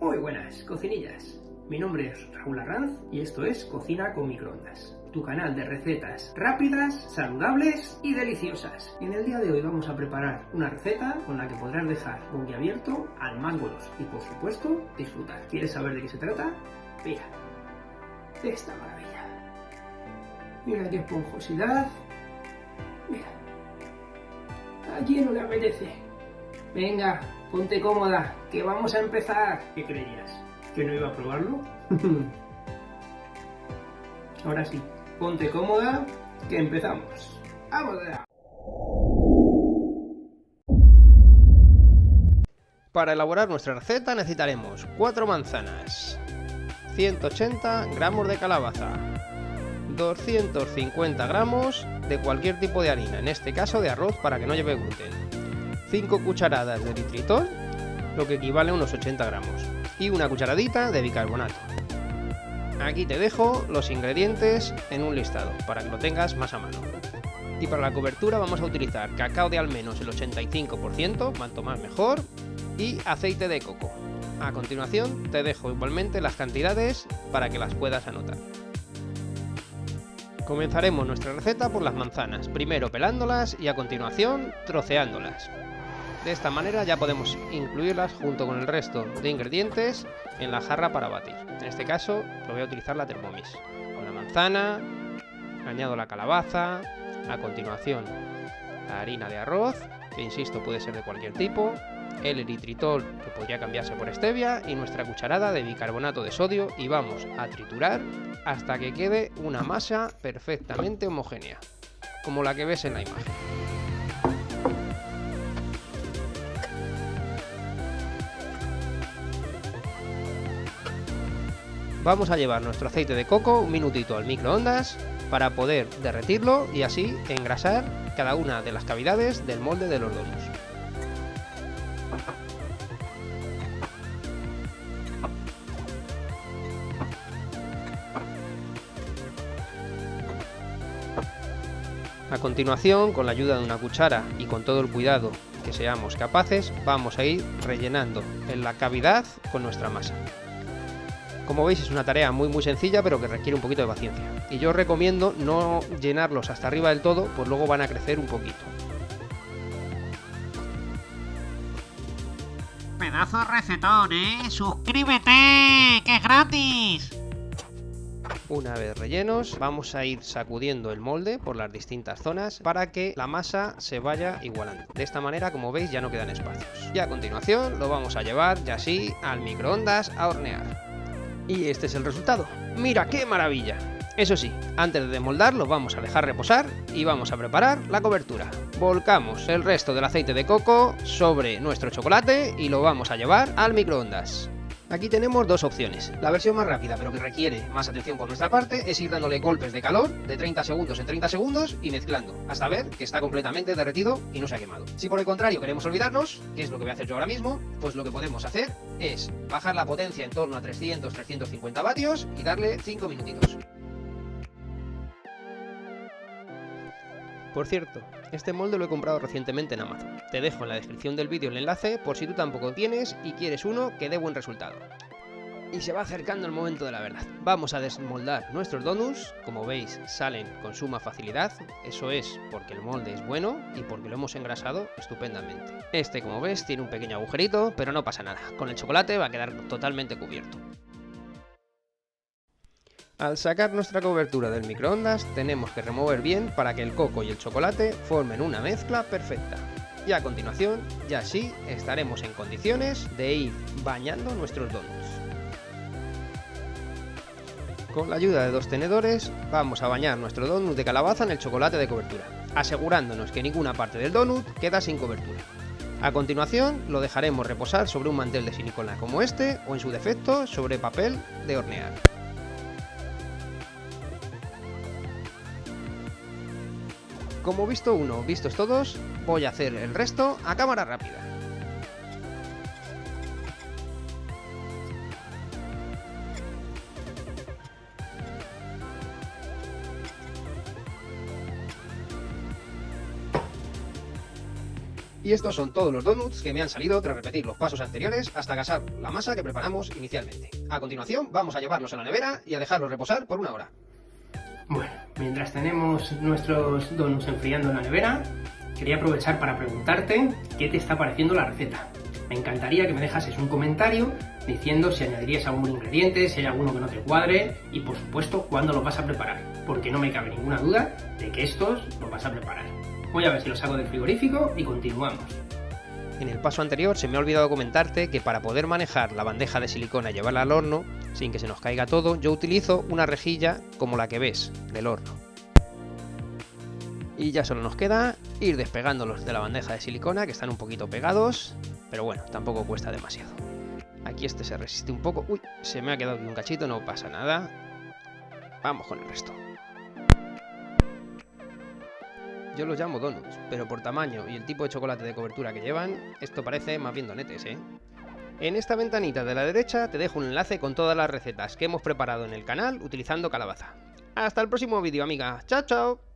Muy buenas, cocinillas. Mi nombre es Raúl Arranz y esto es Cocina con Microondas, tu canal de recetas rápidas, saludables y deliciosas. En el día de hoy vamos a preparar una receta con la que podrás dejar boquiabierto al más goloso y, por supuesto, disfrutar. ¿Quieres saber de qué se trata? Mira, esta maravilla. Mira qué esponjosidad. Mira, ¿a quién no le apetece? Venga, ponte cómoda, que vamos a empezar. ¿Qué creías? ¿Que no iba a probarlo? Ahora sí, ponte cómoda, que empezamos. ¡Vamos allá! Para elaborar nuestra receta necesitaremos 4 manzanas, 180 gramos de calabaza, 250 gramos de cualquier tipo de harina, en este caso de arroz para que no lleve gluten, 5 cucharadas de eritritol, lo que equivale a unos 80 gramos, y una cucharadita de bicarbonato. Aquí te dejo los ingredientes en un listado para que lo tengas más a mano. Y para la cobertura vamos a utilizar cacao de al menos el 85%, cuanto más mejor, y aceite de coco. A continuación te dejo igualmente las cantidades para que las puedas anotar. Comenzaremos nuestra receta por las manzanas, primero pelándolas y a continuación troceándolas. De esta manera ya podemos incluirlas junto con el resto de ingredientes en la jarra para batir. En este caso lo voy a utilizar la Thermomix. Con la manzana, añado la calabaza, a continuación la harina de arroz, que insisto puede ser de cualquier tipo, el eritritol, que podría cambiarse por stevia, y nuestra cucharada de bicarbonato de sodio, y vamos a triturar hasta que quede una masa perfectamente homogénea, como la que ves en la imagen. Vamos a llevar nuestro aceite de coco un minutito al microondas para poder derretirlo y así engrasar cada una de las cavidades del molde de los donuts. A continuación, con la ayuda de una cuchara y con todo el cuidado que seamos capaces, vamos a ir rellenando en la cavidad con nuestra masa. Como veis es una tarea muy sencilla, pero que requiere un poquito de paciencia. Y yo os recomiendo no llenarlos hasta arriba del todo, pues luego van a crecer un poquito. Pedazo de recetón, ¿eh? ¡Suscríbete! ¡Que es gratis! Una vez rellenos, vamos a ir sacudiendo el molde por las distintas zonas para que la masa se vaya igualando. De esta manera, como veis, ya no quedan espacios. Y a continuación lo vamos a llevar ya así al microondas a hornear. Y este es el resultado. ¡Mira qué maravilla! Eso sí, antes de desmoldar lo vamos a dejar reposar y vamos a preparar la cobertura. Volcamos el resto del aceite de coco sobre nuestro chocolate y lo vamos a llevar al microondas. Aquí tenemos dos opciones. La versión más rápida, pero que requiere más atención por nuestra parte, es ir dándole golpes de calor de 30 segundos en 30 segundos y mezclando hasta ver que está completamente derretido y no se ha quemado. Si por el contrario queremos olvidarnos, que es lo que voy a hacer yo ahora mismo, pues lo que podemos hacer es bajar la potencia en torno a 300-350 vatios y darle 5 minutitos. Por cierto, este molde lo he comprado recientemente en Amazon. Te dejo en la descripción del vídeo el enlace por si tú tampoco tienes y quieres uno que dé buen resultado. Y se va acercando el momento de la verdad. Vamos a desmoldar nuestros donuts. Como veis, salen con suma facilidad. Eso es porque el molde es bueno y porque lo hemos engrasado estupendamente. Este, como ves, tiene un pequeño agujerito, pero no pasa nada. Con el chocolate va a quedar totalmente cubierto. Al sacar nuestra cobertura del microondas tenemos que remover bien para que el coco y el chocolate formen una mezcla perfecta. Y a continuación ya sí estaremos en condiciones de ir bañando nuestros donuts. Con la ayuda de 2 tenedores vamos a bañar nuestro donut de calabaza en el chocolate de cobertura, asegurándonos que ninguna parte del donut queda sin cobertura. A continuación lo dejaremos reposar sobre un mantel de silicona como este o en su defecto sobre papel de hornear. Como visto uno, vistos todos, voy a hacer el resto a cámara rápida. Y estos son todos los donuts que me han salido tras repetir los pasos anteriores hasta gasar la masa que preparamos inicialmente. A continuación vamos a llevarlos a la nevera y a dejarlos reposar por 1 hora. Bueno, mientras tenemos nuestros donuts enfriando en la nevera, quería aprovechar para preguntarte qué te está pareciendo la receta. Me encantaría que me dejases un comentario diciendo si añadirías algún ingrediente, si hay alguno que no te cuadre y por supuesto cuándo los vas a preparar, porque no me cabe ninguna duda de que estos los vas a preparar. Voy a ver si los saco del frigorífico y continuamos. En el paso anterior se me ha olvidado comentarte que para poder manejar la bandeja de silicona y llevarla al horno sin que se nos caiga todo, yo utilizo una rejilla como la que ves del horno. Y ya solo nos queda ir despegándolos de la bandeja de silicona, que están un poquito pegados, pero bueno, tampoco cuesta demasiado. Aquí este se resiste un poco. Uy, se me ha quedado aquí un cachito, no pasa nada. Vamos con el resto. Yo los llamo donuts, pero por tamaño y el tipo de chocolate de cobertura que llevan, esto parece más bien donetes, ¿eh? En esta ventanita de la derecha te dejo un enlace con todas las recetas que hemos preparado en el canal utilizando calabaza. Hasta el próximo vídeo, amiga. ¡Chao, chao!